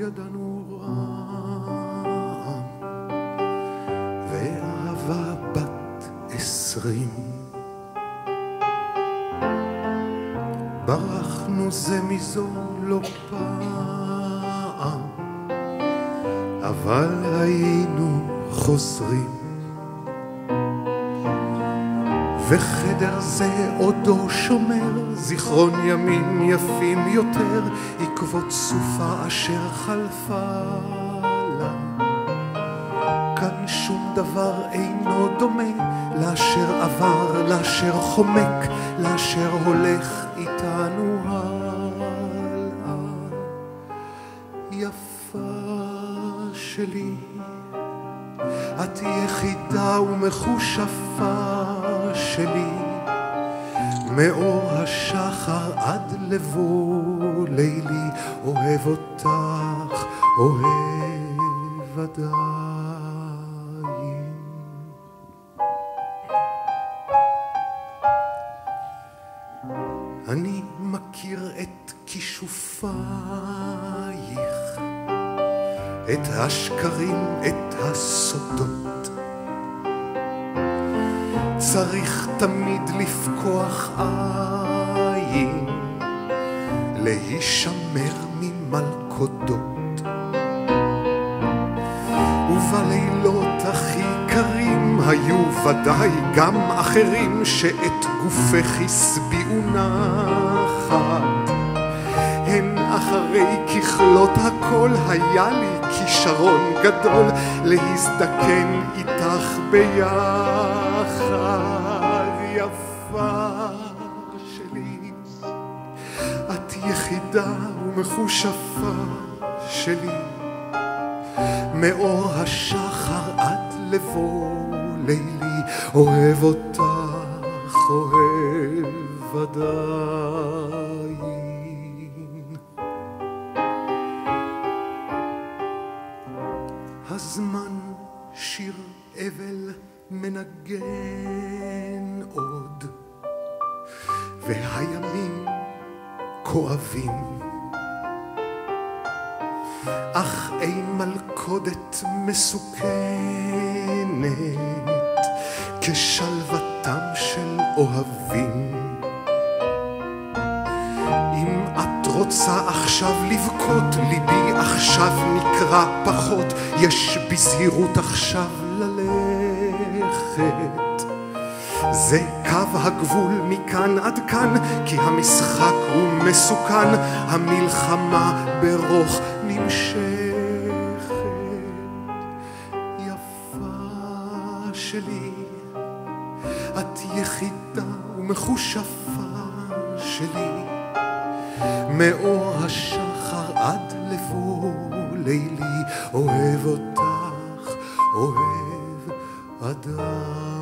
ידענו רעם, ואהבה בת 20. ברחנו זה מזו לא פעם, אבל היינו חוזרים. וחדר זה עודו שומר זיכרון ימים יפים יותר, עקבות סופה אשר חלפה לה. כאן שום דבר אינו דומה לאשר עבר, לאשר חומק, לאשר הולך איתנו הלאה. יפה שלי, את יחידה ומחושפה שלי, מאור השחר עד לבוא לילי, אוהב אותך, אוהב עדיין. אני מכיר את כישופייך, את השקרים, את הסודות. צריך תמיד לפקוח עין, להישמר ממלכודות. ובלילות הכי קרים היו ודאי גם אחרים שאת גופך הסביעו נחת. הן אחרי ככלות הכל היה לי כישרון גדול להזדקן איתך ביחד. יפה שלי, את יחידה ומחושפה שלי, מאור השחר עד לבוא לילי, אוהב אותך, אוהב עדיין. הזמן שיר אבל מנגן עוד, והימים כואבים, אך אין מלכודת מסוכנת כשלוותם של אוהבים. אם את רוצה עכשיו לבכות, ליבי עכשיו נקרא פחות, יש בזהירות עכשיו ללכת. זה קו הגבול מכאן עד כאן, כי המשחק הוא מסוכן, המלחמה ברוך נמשכת. יפה שלי, את יחידה ומחושפה שלי, מאור השחר עד לבוא לילי, אוהב אותך, אוהב עדיין.